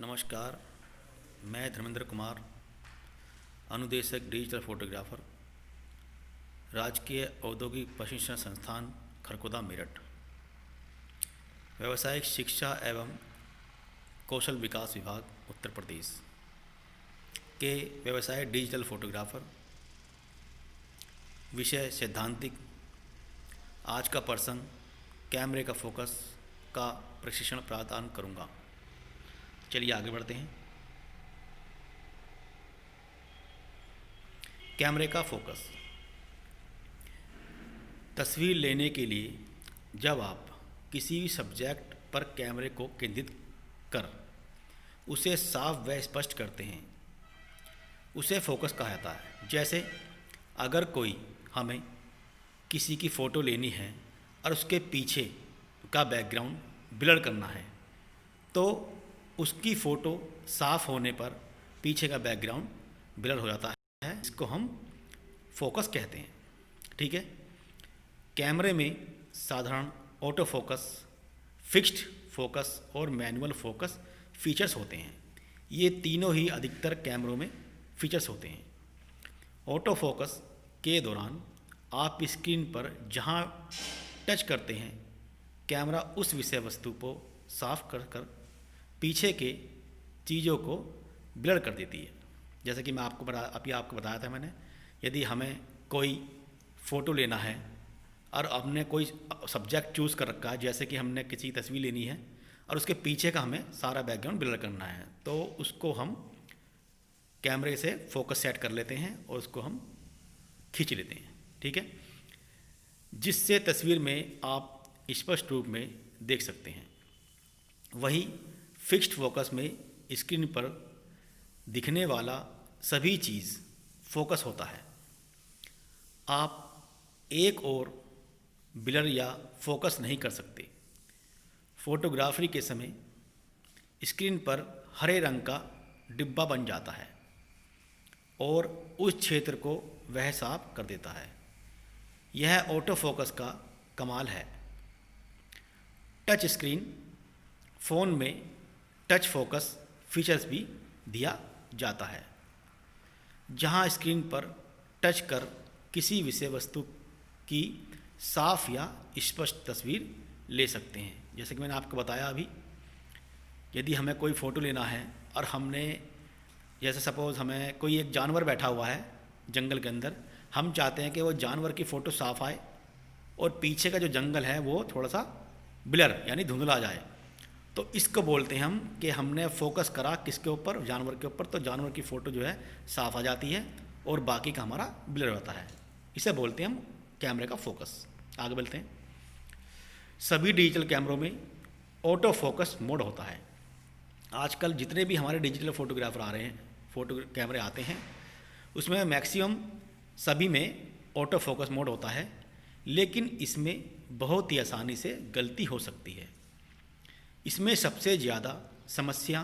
नमस्कार। मैं धर्मेंद्र कुमार, अनुदेशक डिजिटल फोटोग्राफर, राजकीय औद्योगिक प्रशिक्षण संस्थान खरखुदा मेरठ, व्यावसायिक शिक्षा एवं कौशल विकास विभाग उत्तर प्रदेश के व्यवसाय डिजिटल फोटोग्राफर। विषय सैद्धांतिक। आज का प्रसंग कैमरे का फोकस का प्रशिक्षण प्रदान करूँगा। चलिए आगे बढ़ते हैं। कैमरे का फोकस। तस्वीर लेने के लिए जब आप किसी भी सब्जेक्ट पर कैमरे को केंद्रित कर उसे साफ व स्पष्ट करते हैं, उसे फोकस कहा जाता है। जैसे अगर कोई हमें किसी की फ़ोटो लेनी है और उसके पीछे का बैकग्राउंड ब्लर करना है, तो उसकी फ़ोटो साफ होने पर पीछे का बैकग्राउंड ब्लर हो जाता है। इसको हम फोकस कहते हैं। ठीक है। कैमरे में साधारण ऑटो फोकस, फिक्स्ड फोकस और मैनुअल फोकस फीचर्स होते हैं। ये तीनों ही अधिकतर कैमरों में फीचर्स होते हैं। ऑटो फोकस के दौरान आप स्क्रीन पर जहां टच करते हैं, कैमरा उस विषय वस्तु को साफ कर पीछे के चीज़ों को ब्लर कर देती है। जैसे कि मैं आपको बताया था मैंने, यदि हमें कोई फ़ोटो लेना है और हमने कोई सब्जेक्ट चूज़ कर रखा है, जैसे कि हमने किसी की तस्वीर लेनी है और उसके पीछे का हमें सारा बैकग्राउंड ब्लर करना है, तो उसको हम कैमरे से फोकस सेट कर लेते हैं और उसको हम खींच लेते हैं। ठीक है, जिससे तस्वीर में आप स्पष्ट रूप में देख सकते हैं। वही फिक्स्ड फोकस में स्क्रीन पर दिखने वाला सभी चीज़ फोकस होता है। आप एक और ब्लर या फोकस नहीं कर सकते। फोटोग्राफी के समय स्क्रीन पर हरे रंग का डिब्बा बन जाता है और उस क्षेत्र को वह साफ कर देता है। यह ऑटो फोकस का कमाल है। टच स्क्रीन फ़ोन में टच फोकस फीचर्स भी दिया जाता है, जहां स्क्रीन पर टच कर किसी विषय वस्तु की साफ या स्पष्ट तस्वीर ले सकते हैं। जैसे कि मैंने आपको बताया अभी, यदि हमें कोई फ़ोटो लेना है और हमने, जैसे सपोज़ हमें कोई एक जानवर बैठा हुआ है जंगल के अंदर, हम चाहते हैं कि वो जानवर की फ़ोटो साफ आए और पीछे का जो जंगल है वो थोड़ा सा ब्लर यानी धुंधला जाए, तो इसको बोलते हैं हम कि हमने फोकस करा किसके ऊपर, जानवर के ऊपर, तो जानवर की फ़ोटो जो है साफ आ जाती है और बाकी का हमारा ब्लर होता है। इसे बोलते हैं हम कैमरे का फोकस। आगे बढ़ते हैं। सभी डिजिटल कैमरों में ऑटो फोकस मोड होता है। आजकल जितने भी हमारे डिजिटल फोटोग्राफर आ रहे हैं, फ़ोटो कैमरे आते हैं, उसमें मैक्सिमम सभी में ऑटो फोकस मोड होता है, लेकिन इसमें बहुत ही आसानी से गलती हो सकती है। इसमें सबसे ज़्यादा समस्या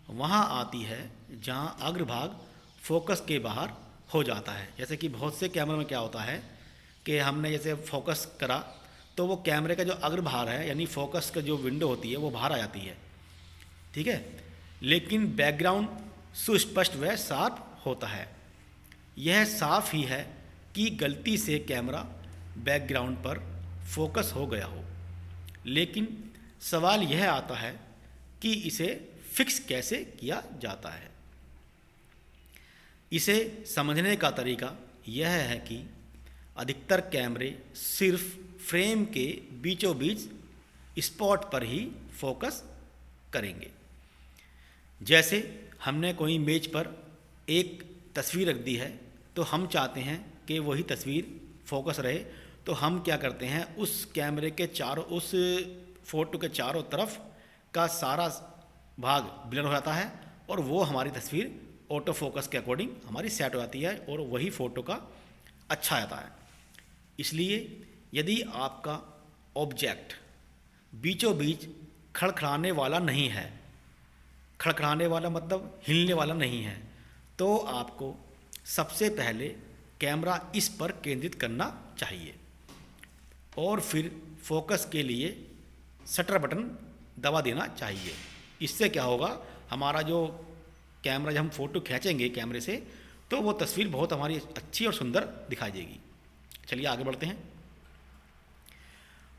वहाँ आती है जहाँ अग्रभाग फोकस के बाहर हो जाता है। जैसे कि बहुत से कैमरे में क्या होता है कि हमने जैसे फोकस करा तो वो कैमरे का जो अग्रभाग है यानी फोकस का जो विंडो होती है वो बाहर आ जाती है। ठीक है, लेकिन बैकग्राउंड सुस्पष्ट व साफ होता है। यह साफ ही है कि गलती से कैमरा बैकग्राउंड पर फोकस हो गया हो, लेकिन सवाल यह आता है कि इसे फिक्स कैसे किया जाता है। इसे समझने का तरीका यह है कि अधिकतर कैमरे सिर्फ फ्रेम के बीचों बीच स्पॉट पर ही फोकस करेंगे। जैसे हमने कोई इमेज पर एक तस्वीर रख दी है, तो हम चाहते हैं कि वही तस्वीर फोकस रहे, तो हम क्या करते हैं, उस कैमरे के चारों, उस फ़ोटो के चारों तरफ का सारा भाग ब्लर हो जाता है और वो हमारी तस्वीर ऑटो फोकस के अकॉर्डिंग हमारी सेट हो जाती है और वही फ़ोटो का अच्छा आता है। इसलिए यदि आपका ऑब्जेक्ट बीचों बीच खड़खड़ाने वाला नहीं है, खड़खड़ाने वाला मतलब हिलने वाला नहीं है, तो आपको सबसे पहले कैमरा इस पर केंद्रित करना चाहिए और फिर फोकस के लिए शटर बटन दबा देना चाहिए। इससे क्या होगा, हमारा जो कैमरा, जब हम फ़ोटो खींचेंगे कैमरे से, तो वो तस्वीर बहुत हमारी अच्छी और सुंदर दिखाई देगी। चलिए आगे बढ़ते हैं।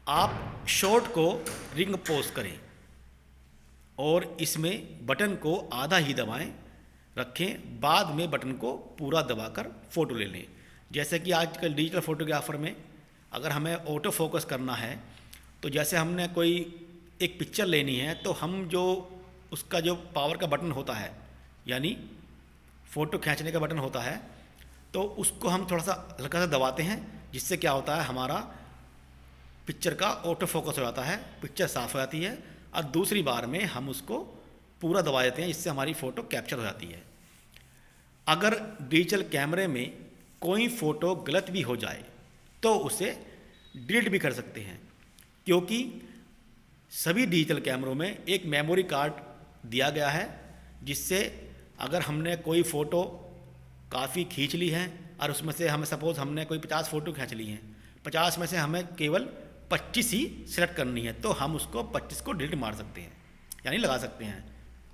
आप शॉट को रिंग पोज करें और इसमें बटन को आधा ही दबाएं रखें, बाद में बटन को पूरा दबाकर फ़ोटो ले लें। जैसे कि आजकल डिजिटल फोटोग्राफर में अगर हमें ऑटो फोकस करना है, तो जैसे हमने कोई एक पिक्चर लेनी है, तो हम जो उसका जो पावर का बटन होता है, यानी फ़ोटो खींचने का बटन होता है, तो उसको हम थोड़ा सा हल्का सा दबाते हैं, जिससे क्या होता है, हमारा पिक्चर का ऑटो फोकस हो जाता है, पिक्चर साफ़ हो जाती है, और दूसरी बार में हम उसको पूरा दबा देते हैं, इससे हमारी फ़ोटो कैप्चर हो जाती है। अगर डिजिटल कैमरे में कोई फ़ोटो गलत भी हो जाए तो उसे डिलीट भी कर सकते हैं, क्योंकि सभी डिजिटल कैमरों में एक मेमोरी कार्ड दिया गया है, जिससे अगर हमने कोई फ़ोटो काफ़ी खींच ली है और उसमें से हमें सपोज़ हमने कोई 50 फ़ोटो खींच ली हैं, 50 में से हमें केवल 25 ही सिलेक्ट करनी है, तो हम उसको 25 को डिलीट मार सकते हैं, यानी लगा सकते हैं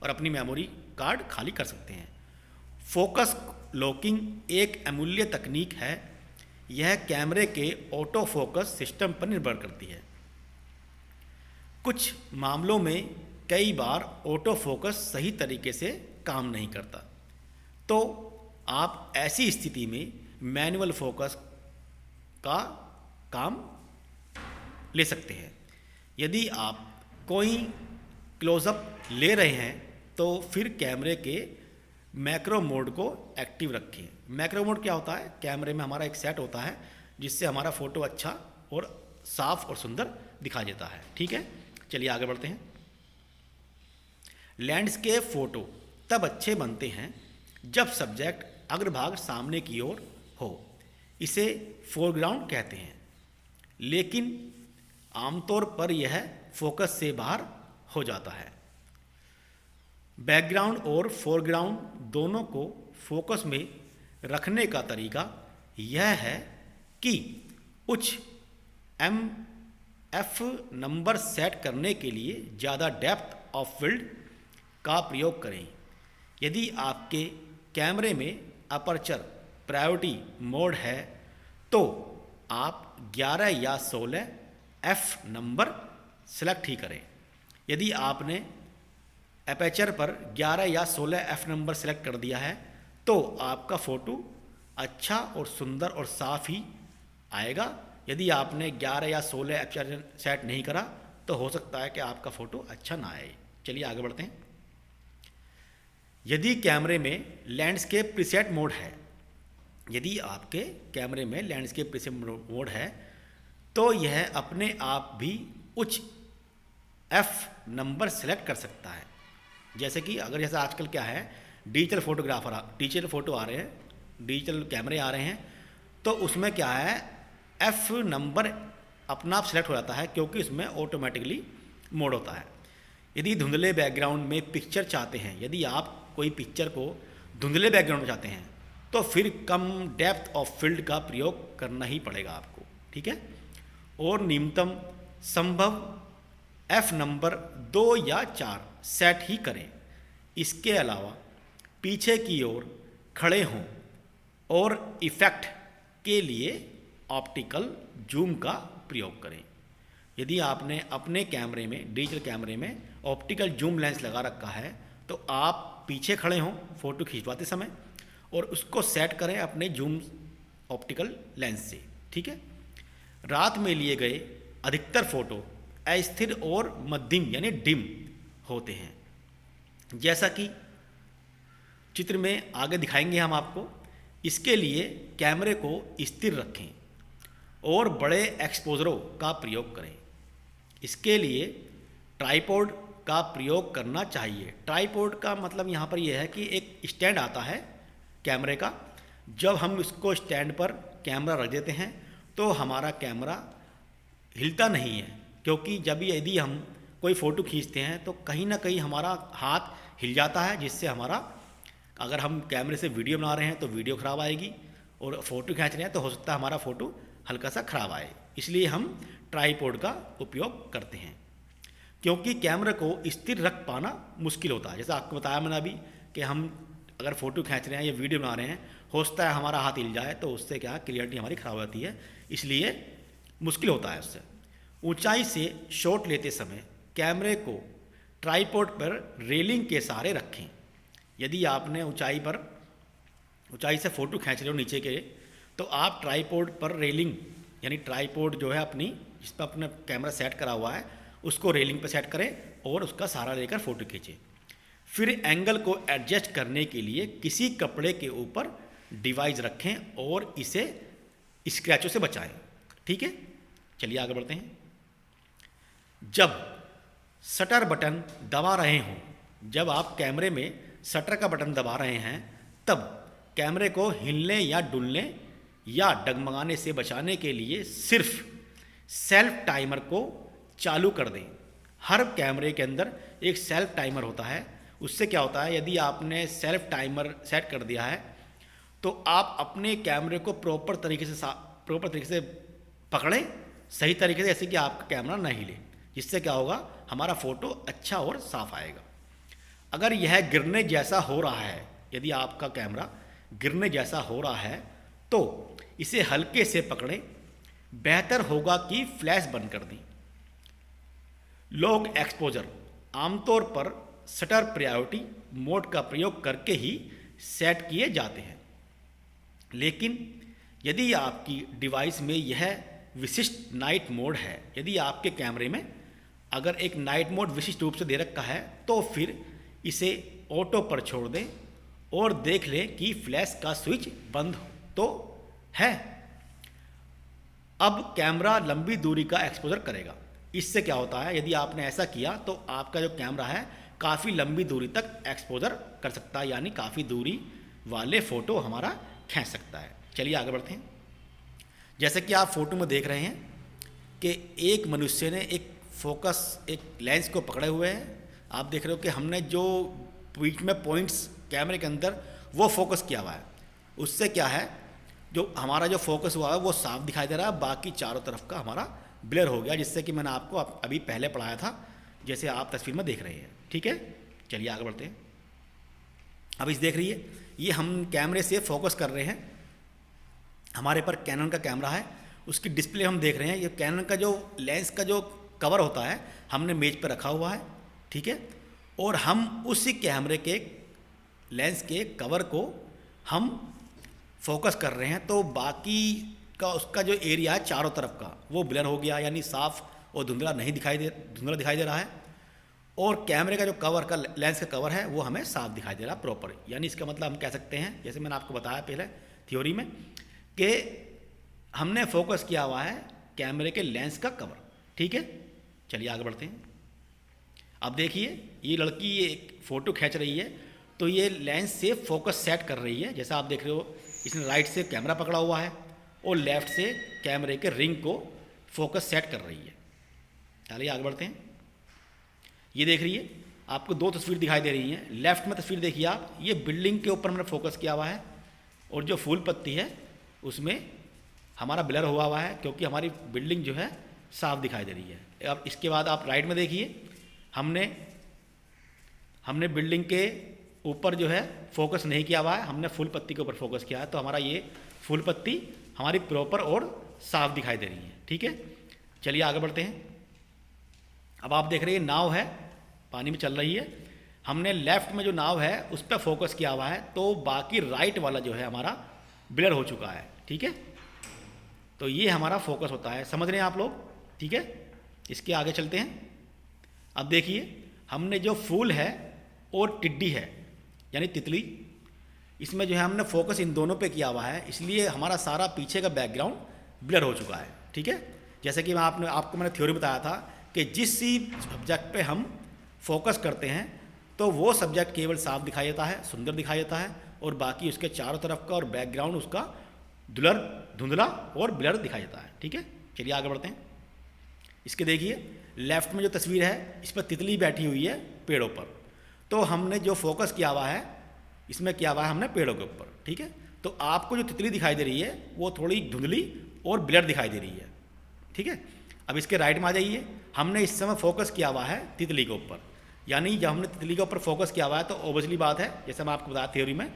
और अपनी मेमोरी कार्ड खाली कर सकते हैं। फोकस लॉकिंग एक अमूल्य तकनीक है। यह कैमरे के ऑटो फोकस सिस्टम पर निर्भर करती है। कुछ मामलों में कई बार ऑटो फोकस सही तरीके से काम नहीं करता, तो आप ऐसी स्थिति में मैनुअल फोकस का काम ले सकते हैं। यदि आप कोई क्लोजअप ले रहे हैं तो फिर कैमरे के मैक्रो मोड को एक्टिव रखें। मैक्रो मोड क्या होता है? कैमरे में हमारा एक सेट होता है जिससे हमारा फ़ोटो अच्छा और साफ और सुंदर दिखाई देता है। ठीक है, चलिए आगे बढ़ते हैं। लैंडस्केप फ़ोटो तब अच्छे बनते हैं जब सब्जेक्ट अग्रभाग सामने की ओर हो, इसे फोरग्राउंड कहते हैं, लेकिन आमतौर पर यह फोकस से बाहर हो जाता है। बैकग्राउंड और फोरग्राउंड दोनों को फोकस में रखने का तरीका यह है कि उच्च एफ नंबर सेट करने के लिए ज़्यादा डेप्थ ऑफ फील्ड का प्रयोग करें। यदि आपके कैमरे में अपर्चर प्रायोरिटी मोड है तो आप 11 या 16 एफ नंबर सेलेक्ट ही करें। यदि आपने अपर्चर पर 11 या 16 एफ नंबर सेलेक्ट कर दिया है तो आपका फ़ोटो अच्छा और सुंदर और साफ ही आएगा। यदि आपने 11 या 16 अपर्चर सेट नहीं करा तो हो सकता है कि आपका फ़ोटो अच्छा ना आए। चलिए आगे बढ़ते हैं। यदि कैमरे में लैंडस्केप प्रीसेट मोड है, यदि आपके कैमरे में लैंडस्केप प्रीसेट मोड है तो यह अपने आप भी उच्च एफ नंबर सेलेक्ट कर सकता है। जैसे कि अगर जैसा आजकल क्या है, डिजिटल फ़ोटो आ रहे हैं, डिजिटल कैमरे आ रहे हैं, तो उसमें क्या है, एफ नंबर अपना आप सेलेक्ट हो जाता है, क्योंकि उसमें ऑटोमेटिकली मोड होता है। यदि धुंधले बैकग्राउंड में पिक्चर चाहते हैं, यदि आप कोई पिक्चर को धुंधले बैकग्राउंड में चाहते हैं तो फिर कम डेप्थ ऑफ फील्ड का प्रयोग करना ही पड़ेगा आपको। ठीक है, और न्यूनतम संभव एफ नंबर 2 या 4 सेट ही करें। इसके अलावा पीछे की ओर खड़े हों और इफ़ेक्ट के लिए ऑप्टिकल जूम का प्रयोग करें। यदि आपने अपने कैमरे में, डिजिटल कैमरे में ऑप्टिकल जूम लेंस लगा रखा है तो आप पीछे खड़े हों फ़ोटो खिंचवाते समय और उसको सेट करें अपने जूम ऑप्टिकल लेंस से। ठीक है, रात में लिए गए अधिकतर फ़ोटो अस्थिर और मध्यम यानी डिम होते हैं, जैसा कि चित्र में आगे दिखाएंगे हम आपको। इसके लिए कैमरे को स्थिर रखें और बड़े एक्सपोजरों का प्रयोग करें। इसके लिए ट्राइपॉड का प्रयोग करना चाहिए। ट्राइपॉड का मतलब यहाँ पर यह है कि एक स्टैंड आता है कैमरे का, जब हम इसको स्टैंड पर कैमरा रख देते हैं तो हमारा कैमरा हिलता नहीं है, क्योंकि जब यदि हम कोई फ़ोटो खींचते हैं तो कहीं ना कहीं हमारा हाथ हिल जाता है, जिससे हमारा, अगर हम कैमरे से वीडियो बना रहे हैं तो वीडियो ख़राब आएगी, और फ़ोटो खींच रहे हैं तो हो सकता है हमारा फ़ोटो हल्का सा ख़राब आए। इसलिए हम ट्राइपॉड का उपयोग करते हैं। क्योंकि कैमरे को स्थिर रख पाना मुश्किल होता है। जैसे आपको बताया मैंने अभी कि हम अगर फ़ोटो खींच रहे हैं या वीडियो बना रहे हैं, हो सकता है हमारा हाथ हिल जाए, तो उससे क्या क्लियरिटी हमारी ख़राब होती है, इसलिए मुश्किल होता है उससे। ऊंचाई से शॉट लेते समय कैमरे को ट्राइपॉड पर रेलिंग के सहारे रखें। यदि आपने ऊंचाई से फ़ोटो खींच रहे हो नीचे के, तो आप ट्राइपॉड पर रेलिंग, यानी ट्राइपॉड जो है अपनी, जिस पर अपना कैमरा सेट करा हुआ है, उसको रेलिंग पर सेट करें और उसका सहारा लेकर फ़ोटो खींचें। फिर एंगल को एडजस्ट करने के लिए किसी कपड़े के ऊपर डिवाइस रखें और इसे स्क्रैचों से बचाएं। ठीक है, चलिए आगे बढ़ते हैं। जब शटर बटन दबा रहे हों, जब आप कैमरे में शटर का बटन दबा रहे हैं, तब कैमरे को हिलने या डुलने या डगमगाने से बचाने के लिए सिर्फ सेल्फ टाइमर को चालू कर दें। हर कैमरे के अंदर एक सेल्फ टाइमर होता है। उससे क्या होता है, यदि आपने सेल्फ टाइमर सेट कर दिया है तो आप अपने कैमरे को प्रॉपर तरीके से पकड़ें, सही तरीके से, जैसे कि आपका कैमरा ना हिले, जिससे क्या होगा, हमारा फ़ोटो अच्छा और साफ आएगा। अगर यह गिरने जैसा हो रहा है, यदि आपका कैमरा गिरने जैसा हो रहा है, तो इसे हल्के से पकड़ें। बेहतर होगा कि फ्लैश बंद कर दें। लॉन्ग एक्सपोजर आमतौर पर शटर प्रायोरिटी मोड का प्रयोग करके ही सेट किए जाते हैं, लेकिन यदि आपकी डिवाइस में यह विशिष्ट नाइट मोड है, यदि आपके कैमरे में अगर एक नाइट मोड विशिष्ट रूप से दे रखा है, तो फिर इसे ऑटो पर छोड़ दें और देख लें कि फ्लैश का स्विच बंद तो है। अब कैमरा लंबी दूरी का एक्सपोजर करेगा। इससे क्या होता है, यदि आपने ऐसा किया तो आपका जो कैमरा है काफ़ी लंबी दूरी तक एक्सपोजर कर सकता है, यानी काफ़ी दूरी वाले फ़ोटो हमारा खींच सकता है। चलिए आगे बढ़ते हैं। जैसे कि आप फ़ोटो में देख रहे हैं कि एक मनुष्य ने एक लेंस को पकड़े हुए हैं। आप देख रहे हो कि हमने जो बीच में पॉइंट्स कैमरे के अंदर वो फोकस किया हुआ है, उससे क्या है, जो हमारा जो फोकस हुआ है वो साफ दिखाई दे रहा है, बाकी चारों तरफ का हमारा ब्लर हो गया, जिससे कि मैंने आपको अभी पहले पढ़ाया था, जैसे आप तस्वीर में देख रहे हैं। ठीक है, चलिए आगे बढ़ते हैं। अब इस देख रही है, ये हम कैमरे से फोकस कर रहे हैं, हमारे पर कैनन का कैमरा है, उसकी डिस्प्ले हम देख रहे हैं। ये कैनन का जो लेंस का जो कवर होता है हमने मेज पर रखा हुआ है, ठीक है, और हम उसी कैमरे के लेंस के कवर को हम फोकस कर रहे हैं, तो बाकी का उसका जो एरिया है चारों तरफ का वो ब्लर हो गया, यानी साफ और धुंधला दिखाई दे रहा है, और कैमरे का जो कवर का लेंस का कवर है वो हमें साफ दिखाई दे रहा है प्रॉपर। यानी इसका मतलब हम कह सकते हैं, जैसे मैंने आपको बताया पहले थ्योरी में, कि हमने फोकस किया हुआ है कैमरे के लेंस का कवर। ठीक है, चलिए आगे बढ़ते हैं। अब देखिए, ये लड़की ये एक फ़ोटो खींच रही है, तो ये लेंस से फोकस सेट कर रही है। जैसा आप देख रहे हो, इसने राइट से कैमरा पकड़ा हुआ है और लेफ़्ट से कैमरे के रिंग को फोकस सेट कर रही है। चलिए आगे बढ़ते हैं। ये देख रही है, आपको दो तस्वीर दिखाई दे रही हैं। लेफ़्ट में तस्वीर देखिए आप, ये बिल्डिंग के ऊपर हमने फोकस किया हुआ है, और जो फूल पत्ती है उसमें हमारा ब्लर हुआ है, क्योंकि हमारी बिल्डिंग जो है साफ दिखाई दे रही है। अब इसके बाद आप राइट में देखिए, हमने बिल्डिंग के ऊपर जो है फोकस नहीं किया हुआ है, हमने फूल पत्ती के ऊपर फोकस किया है, तो हमारा ये फूल पत्ती हमारी प्रॉपर और साफ दिखाई दे रही है। ठीक है, चलिए आगे बढ़ते हैं। अब आप देख रहे हैं नाव है, पानी में चल रही है, हमने लेफ़्ट में जो नाव है उस पर फोकस किया हुआ है, तो बाकी राइट वाला जो है हमारा ब्लर हो चुका है। ठीक है, तो ये हमारा फोकस होता है, समझ रहे हैं आप लोग। ठीक है, इसके आगे चलते हैं। अब देखिए, हमने जो फूल है और टिड्डी है यानी तितली, इसमें जो है हमने फोकस इन दोनों पे किया हुआ है, इसलिए हमारा सारा पीछे का बैकग्राउंड ब्लर हो चुका है। ठीक है, जैसे कि आपको मैंने थ्योरी बताया था कि जिस सब्जेक्ट पे हम फोकस करते हैं तो वो सब्जेक्ट केवल साफ दिखाई देता है, सुंदर दिखाई देता है, और बाकी उसके चारों तरफ का और बैकग्राउंड उसका धुंधला और ब्लर दिखाई देता है। ठीक है, चलिए आगे बढ़ते हैं। इसके देखिए, लेफ़्ट में जो तस्वीर है इस पर तितली बैठी हुई है पेड़ों पर, तो हमने जो फोकस किया हुआ है इसमें किया हुआ है हमने पेड़ों के ऊपर। ठीक है, तो आपको जो तितली दिखाई दे रही है वो थोड़ी धुंधली और ब्लर दिखाई दे रही है। ठीक है, अब इसके राइट में आ जाइए, हमने इस समय फोकस किया हुआ है तितली के ऊपर, यानी जब हमने तितली के ऊपर फोकस किया हुआ है तो ओबियसली बात है, जैसे मैं आपको बताया थ्योरी में,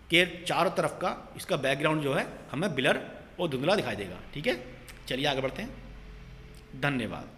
कि चारों तरफ का इसका बैकग्राउंड जो है हमें ब्लर और धुंधला दिखाई देगा। ठीक है, चलिए आगे बढ़ते हैं। धन्यवाद।